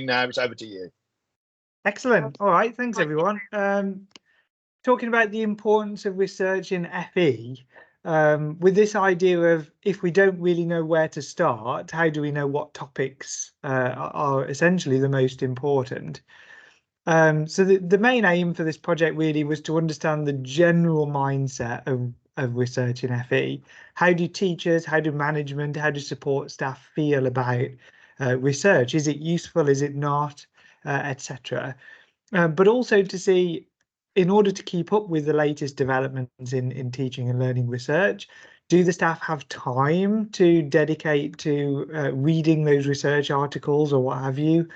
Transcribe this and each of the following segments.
now. It's over to you. Excellent. All right. Thanks, everyone. Talking about the importance of research in FE, with this idea of if we don't really know where to start, how do we know what topics are essentially the most important? So the main aim for this project really was to understand the general mindset of research in FE. How do teachers, how do management, how do support staff feel about research? Is it useful? Is it not? Etc. But also to see, in order to keep up with the latest developments in teaching and learning research, do the staff have time to dedicate to reading those research articles or what have you?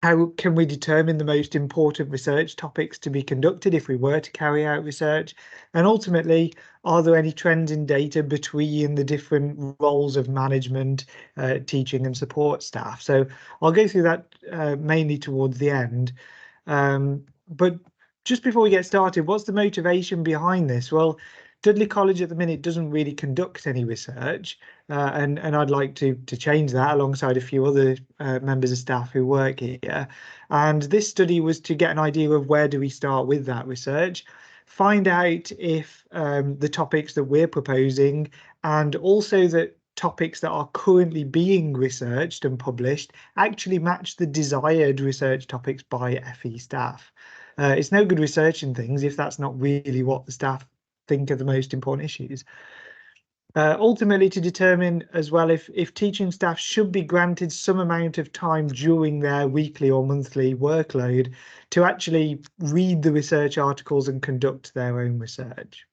How can we determine the most important research topics to be conducted if we were to carry out research? And ultimately, are there any trends in data between the different roles of management, teaching and support staff? So I'll go through that mainly towards the end. But just before we get started, what's the motivation behind this? Well, Dudley College at the minute doesn't really conduct any research, and I'd like to change that alongside a few other members of staff who work here. And this study was to get an idea of where do we start with that research, find out if the topics that we're proposing and also that topics that are currently being researched and published actually match the desired research topics by FE staff. It's no good researching things if that's not really what the staff think are the most important issues. Ultimately, to determine as well if teaching staff should be granted some amount of time during their weekly or monthly workload to actually read the research articles and conduct their own research.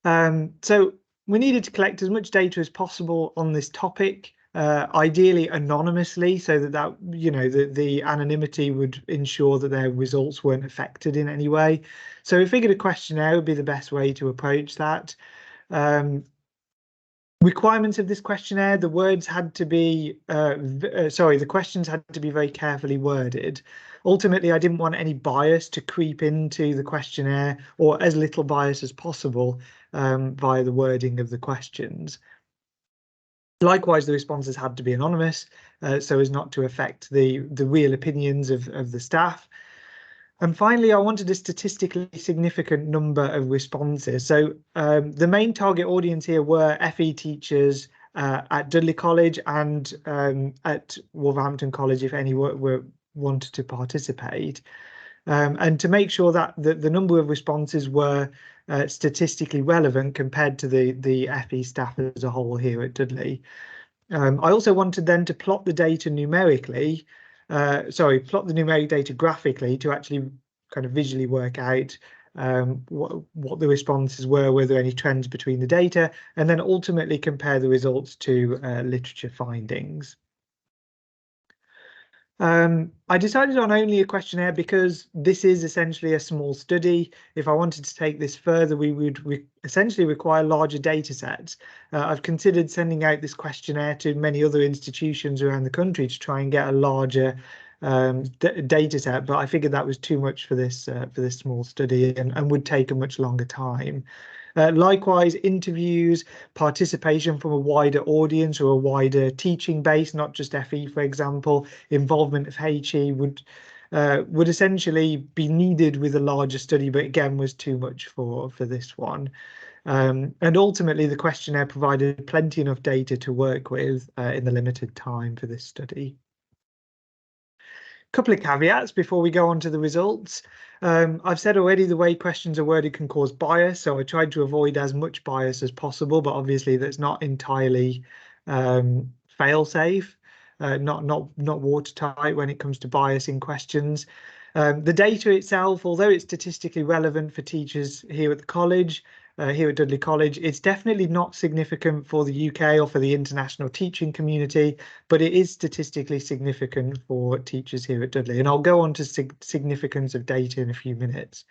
So we needed to collect as much data as possible on this topic, ideally anonymously, so that you know the anonymity would ensure that their results weren't affected in any way. So we figured a questionnaire would be the best way to approach that. Requirements of this questionnaire: the words had to be the questions had to be very carefully worded. Ultimately, I didn't want any bias to creep into the questionnaire, or as little bias as possible via the wording of the questions. Likewise, the responses had to be anonymous, so as not to affect the real opinions of the staff. And finally, I wanted a statistically significant number of responses. So the main target audience here were FE teachers at Dudley College and at Wolverhampton College, if any wanted to participate. And to make sure that the number of responses were statistically relevant compared to the FE staff as a whole here at Dudley. I also wanted then to plot the data numerically, plot the numeric data graphically to actually kind of visually work out what the responses were there any trends between the data, and then ultimately compare the results to literature findings. I decided on only a questionnaire because this is essentially a small study. If I wanted to take this further, we would essentially require larger data sets. I've considered sending out this questionnaire to many other institutions around the country to try and get a larger data set, but I figured that was too much for this small study and would take a much longer time. Likewise, interviews, participation from a wider audience or a wider teaching base, not just FE, for example, involvement of HE would essentially be needed with a larger study, but again was too much for this one. And ultimately, the questionnaire provided plenty enough data to work with in the limited time for this study. Couple of caveats before we go on to the results. I've said already the way questions are worded can cause bias, so I tried to avoid as much bias as possible, but obviously that's not entirely fail-safe, not watertight when it comes to bias in questions. The data itself, although it's statistically relevant for teachers here at the college, here at Dudley College, it's definitely not significant for the UK or for the international teaching community, but it is statistically significant for teachers here at Dudley. And I'll go on to significance of data in a few minutes.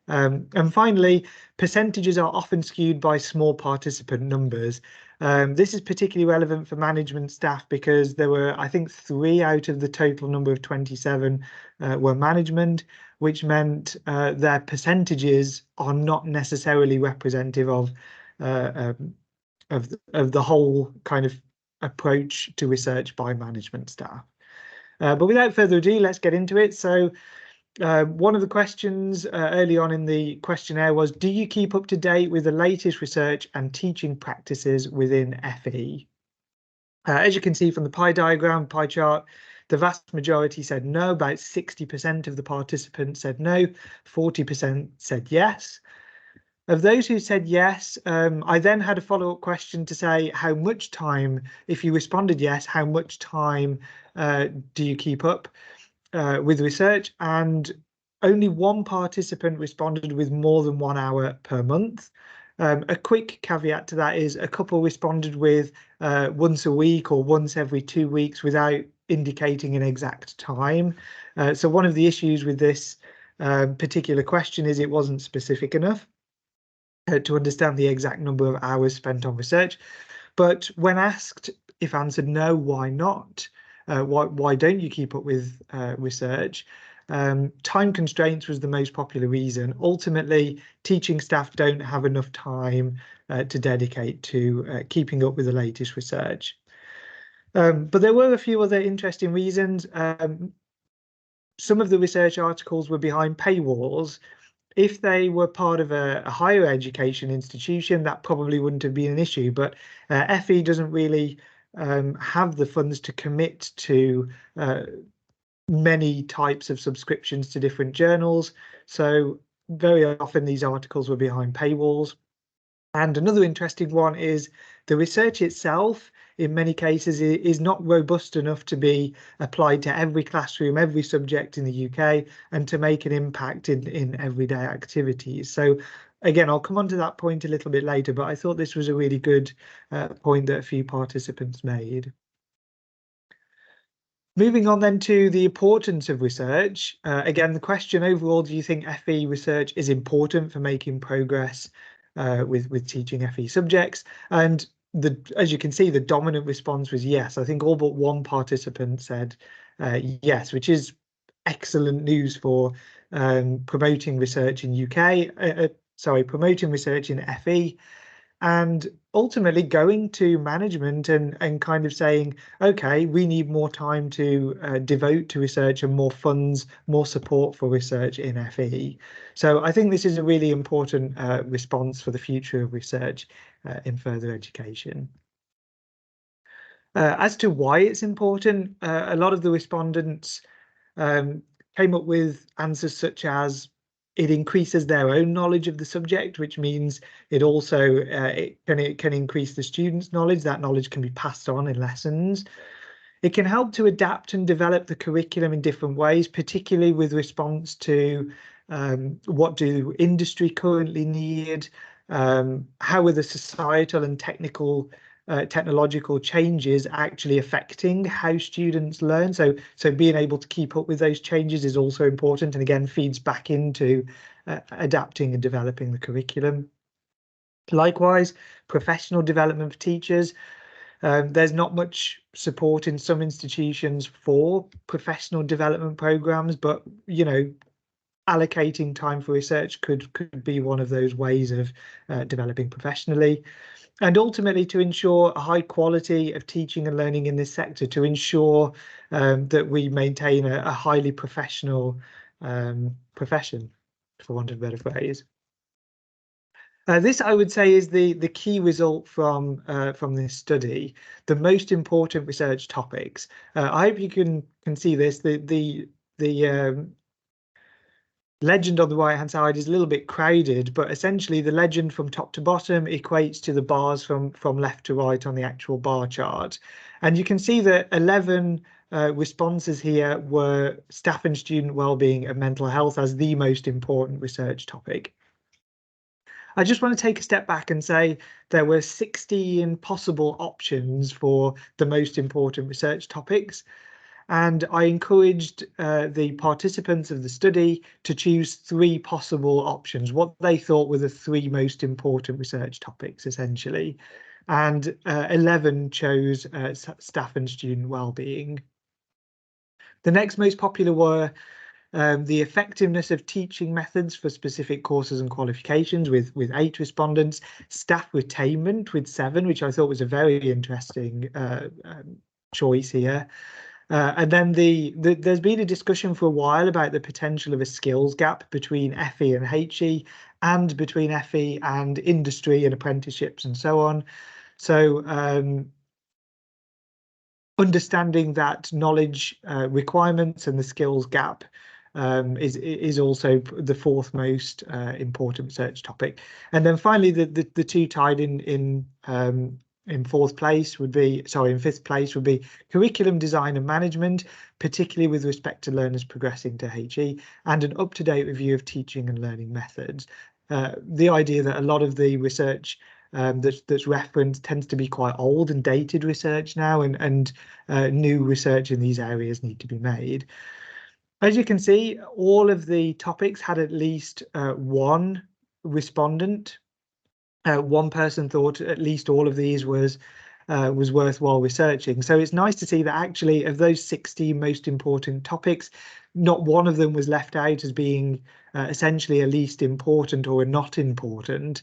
And finally, percentages are often skewed by small participant numbers. This is particularly relevant for management staff because there were, I think, 3 out of the total number of 27 were management, which meant their percentages are not necessarily representative of the whole kind of approach to research by management staff. But without further ado, let's get into it. So one of the questions early on in the questionnaire was, do you keep up to date with the latest research and teaching practices within FE? As you can see from the pie chart, the vast majority said no. About 60% of the participants said no, 40% said yes. Of those who said yes, I then had a follow-up question to say how much time, if you responded yes, how much time do you keep up with research? And only one participant responded with more than 1 hour per month. A quick caveat to that is a couple responded with once a week or once every 2 weeks without indicating an exact time. So one of the issues with this particular question is it wasn't specific enough to understand the exact number of hours spent on research. But when asked, if answered no, why not? Why don't you keep up with research? Time constraints was the most popular reason. Ultimately, teaching staff don't have enough time to dedicate to keeping up with the latest research. But there were a few other interesting reasons. Some of the research articles were behind paywalls. If they were part of a higher education institution, that probably wouldn't have been an issue. But FE doesn't really have the funds to commit to many types of subscriptions to different journals. So very often these articles were behind paywalls. And another interesting one is the research itself, in many cases, is not robust enough to be applied to every classroom, every subject in the UK, and to make an impact in everyday activities. So again, I'll come on to that point a little bit later, but I thought this was a really good point that a few participants made. Moving on then to the importance of research. Again, the question overall, do you think FE research is important for making progress with teaching FE subjects? And as you can see, the dominant response was yes. I think all but one participant said yes, which is excellent news for promoting research in promoting research in FE. And ultimately going to management and kind of saying, okay, we need more time to devote to research and more funds, more support for research in FE. So I think this is a really important response for the future of research in further education. As to why it's important, a lot of the respondents came up with answers such as it increases their own knowledge of the subject, which means it also it can increase the students' knowledge. That knowledge can be passed on in lessons. It can help to adapt and develop the curriculum in different ways, particularly with response to what do industry currently need, how are the societal and technological changes actually affecting how students learn. So being able to keep up with those changes is also important, and again feeds back into adapting and developing the curriculum. Likewise, professional development for teachers. There's not much support in some institutions for professional development programs, but allocating time for research could be one of those ways of developing professionally. And ultimately to ensure a high quality of teaching and learning in this sector, to ensure that we maintain a highly professional profession, for want of a better phrase. This, I would say, is the key result from this study. The most important research topics. I hope you can see this. The legend on the right hand side is a little bit crowded, but essentially the legend from top to bottom equates to the bars from left to right on the actual bar chart. And you can see that 11 responses here were staff and student wellbeing and mental health as the most important research topic. I just want to take a step back and say there were 16 possible options for the most important research topics. And I encouraged the participants of the study to choose 3 possible options, what they thought were the 3 most important research topics, essentially. And 11 chose staff and student wellbeing. The next most popular were the effectiveness of teaching methods for specific courses and qualifications with 8 respondents, staff retainment with 7, which I thought was a very interesting choice here. And then there's been a discussion for a while about the potential of a skills gap between FE and HE, and between FE and industry and apprenticeships and so on. So understanding that knowledge requirements and the skills gap is also the 4th most important research topic. And then finally, the 2 tied in 4th place would be, sorry, in 5th place would be curriculum design and management, particularly with respect to learners progressing to HE, and an up-to-date review of teaching and learning methods. The idea that a lot of the research that's referenced tends to be quite old and dated research now, and new research in these areas need to be made. As you can see, all of the topics had at least one respondent. One person thought at least all of these was worthwhile researching. So it's nice to see that actually of those 60 most important topics, not one of them was left out as being essentially a least important or a not important.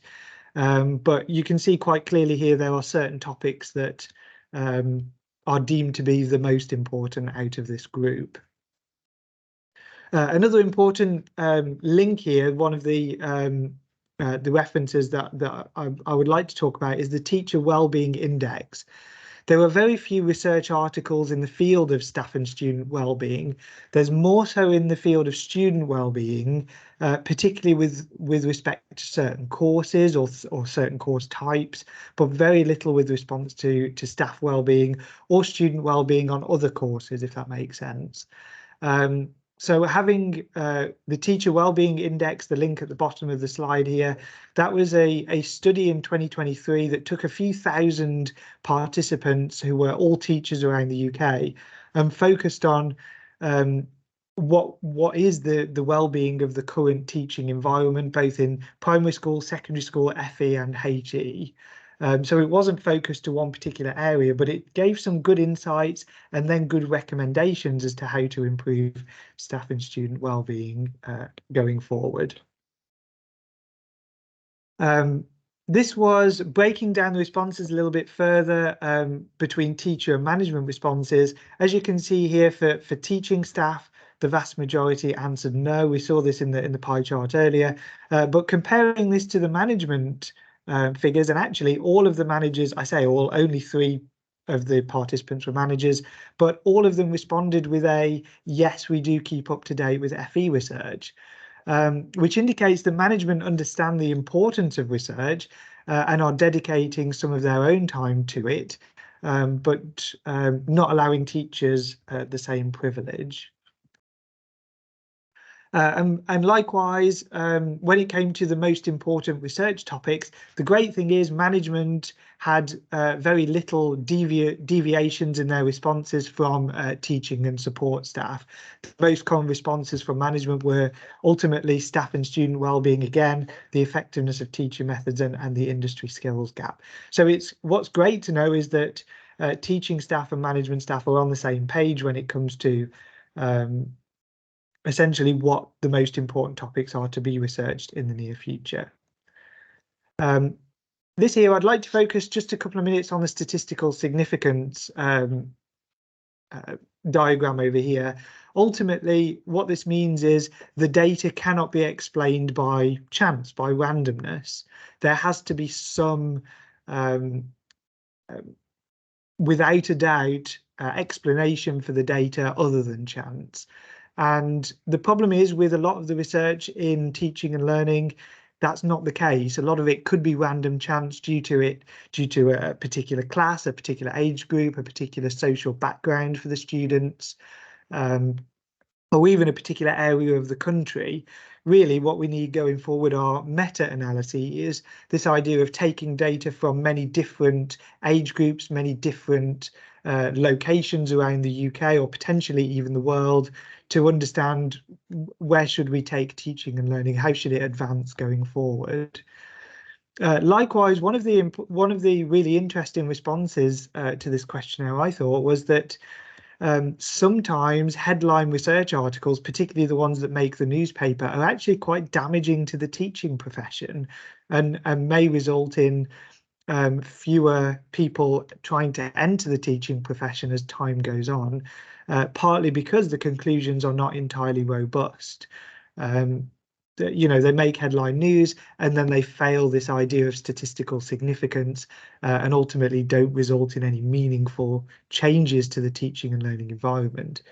But you can see quite clearly here there are certain topics that are deemed to be the most important out of this group. Another important link here, one of the references that I would like to talk about, is the Teacher Wellbeing Index. There are very few research articles in the field of staff and student wellbeing. There's more so in the field of student wellbeing, particularly with respect to certain courses or certain course types, but very little with response to staff wellbeing or student wellbeing on other courses, if that makes sense. So having the Teacher Wellbeing Index, the link at the bottom of the slide here, that was a study in 2023 that took a few thousand participants who were all teachers around the UK and focused on what is the well-being of the current teaching environment, both in primary school, secondary school, FE and HE. So it wasn't focused to one particular area, but it gave some good insights and then good recommendations as to how to improve staff and student wellbeing going forward. This was breaking down the responses a little bit further between teacher and management responses. As you can see here, for teaching staff, the vast majority answered no. We saw this in the pie chart earlier, but comparing this to the management figures, and actually all of the managers, I say all, only 3 of the participants were managers, but all of them responded with a yes, we do keep up to date with FE research, which indicates that management understand the importance of research and are dedicating some of their own time to it, but not allowing teachers the same privilege. And likewise, when it came to the most important research topics, the great thing is management had very little deviations in their responses from teaching and support staff. The most common responses from management were ultimately staff and student wellbeing, again, the effectiveness of teaching methods and the industry skills gap. So what's great to know is that teaching staff and management staff are on the same page when it comes to essentially what the most important topics are to be researched in the near future. This here, I'd like to focus just a couple of minutes on the statistical significance diagram over here. Ultimately, what this means is the data cannot be explained by chance, by randomness. There has to be some, without a doubt, explanation for the data other than chance. And the problem is with a lot of the research in teaching and learning, that's not the case. A lot of it could be random chance due to a particular class, a particular age group, a particular social background for the students, or even a particular area of the country. Really, what we need going forward are meta-analyses, this idea of taking data from many different age groups, many different locations around the UK or potentially even the world, to understand where should we take teaching and learning, how should it advance going forward. Likewise, one of the really interesting responses to this questionnaire, I thought, was that sometimes headline research articles, particularly the ones that make the newspaper, are actually quite damaging to the teaching profession and may result in fewer people trying to enter the teaching profession as time goes on, partly because the conclusions are not entirely robust. They make headline news and then they fail this idea of statistical significance and ultimately don't result in any meaningful changes to the teaching and learning environment.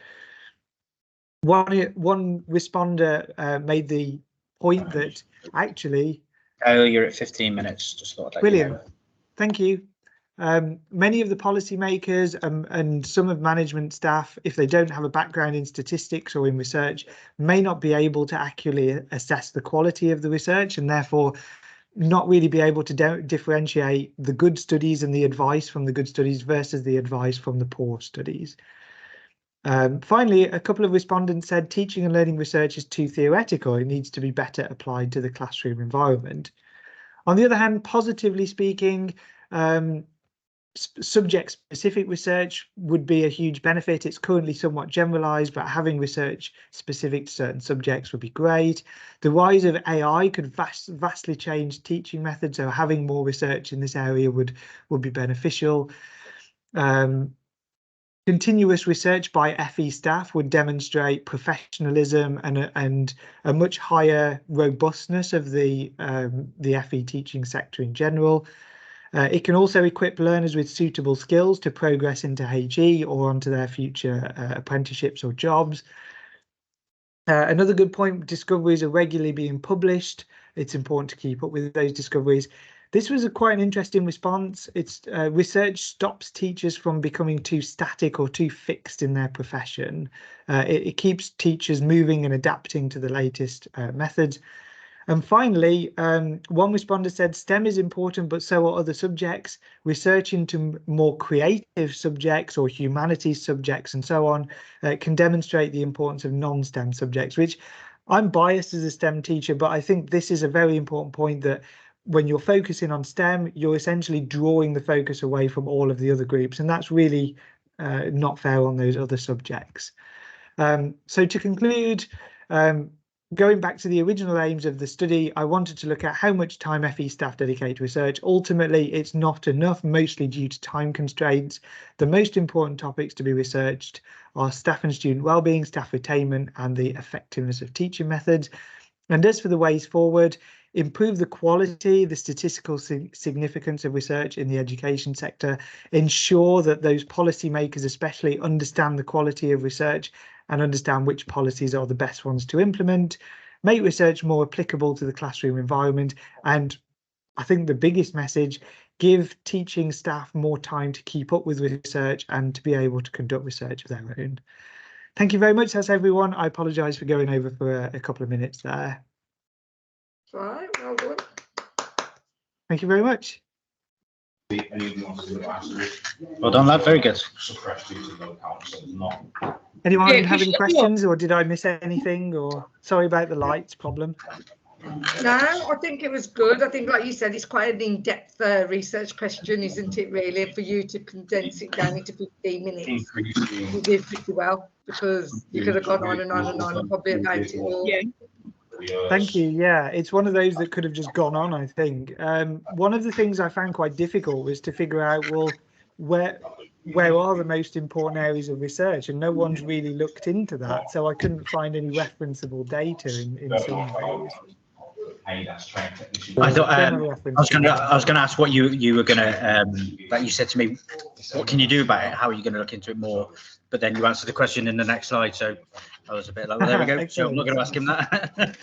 One responder made the point that actually... Oh, you're at 15 minutes. Just thought I'd let Brilliant. you know. Thank you. Many of the policymakers and some of management staff, if they don't have a background in statistics or in research, may not be able to accurately assess the quality of the research and therefore not really be able to differentiate the good studies and the advice from the good studies versus the advice from the poor studies. Finally, a couple of respondents said teaching and learning research is too theoretical. It needs to be better applied to the classroom environment. On the other hand, positively speaking, subject-specific research would be a huge benefit. It's currently somewhat generalized, but having research specific to certain subjects would be great. The rise of AI could vastly change teaching methods, so having more research in this area would be beneficial. Continuous research by FE staff would demonstrate professionalism and a much higher robustness of the FE teaching sector in general. It can also equip learners with suitable skills to progress into HE or onto their future apprenticeships or jobs. Another good point, discoveries are regularly being published. It's important to keep up with those discoveries. This was quite an interesting response. It's research stops teachers from becoming too static or too fixed in their profession. It keeps teachers moving and adapting to the latest methods. And finally, one responder said STEM is important, but so are other subjects. Research into more creative subjects or humanities subjects and so on can demonstrate the importance of non-STEM subjects, which I'm biased as a STEM teacher, but I think this is a very important point that when you're focusing on STEM, you're essentially drawing the focus away from all of the other groups, and that's really not fair on those other subjects. So to conclude, going back to the original aims of the study, I wanted to look at how much time FE staff dedicate to research. Ultimately, it's not enough, mostly due to time constraints. The most important topics to be researched are staff and student wellbeing, staff attainment, and the effectiveness of teaching methods. And as for the ways forward, improve the quality, the statistical significance of research in the education sector, ensure that those policymakers especially understand the quality of research and understand which policies are the best ones to implement, make research more applicable to the classroom environment, and I think the biggest message, give teaching staff more time to keep up with research and to be able to conduct research of their own. Thank you very much. That's everyone. I apologise for going over for a couple of minutes there. Right, well done. Thank you very much. Well done, lad. Very good. Anyone have any questions, or did I miss anything? Or sorry about the lights problem. No, I think it was good. I think, like you said, it's quite an in-depth research question, isn't it, really, for you to condense it down into 15 minutes. You did pretty well, because you could have gone on and on and on probably about it all. Yeah. Thank you. Yeah, it's one of those that could have just gone on, I think. One of the things I found quite difficult was to figure out, well, where are the most important areas of research, and no one's really looked into that, so I couldn't find any referenceable data in some ways. I thought I was going to ask what you were going to like you said to me, what can you do about it? How are you going to look into it more? But then you answered the question in the next slide, so I was a bit like, well, there we go. So I'm not going to ask him that.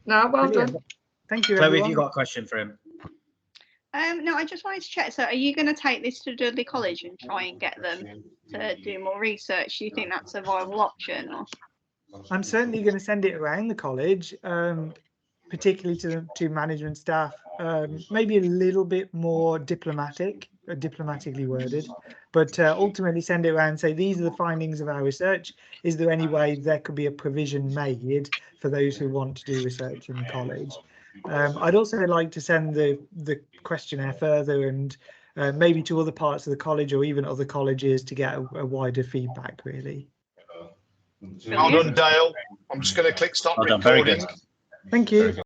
No, well done. Thank you. Chloe, have you got a question for him? No, I just wanted to check. So, are you going to take this to Dudley College and try and get them to do more research? Do you think that's a viable option? Or? I'm certainly going to send it around the college, particularly to management staff. Maybe a little bit more diplomatically worded, but ultimately send it around and say, these are the findings of our research. Is there any way there could be a provision made for those who want to do research in the college? I'd also like to send the questionnaire further and maybe to other parts of the college or even other colleges to get a wider feedback, really. Well done, Dale. I'm just going to click stop Well done, very good. recording. Thank you.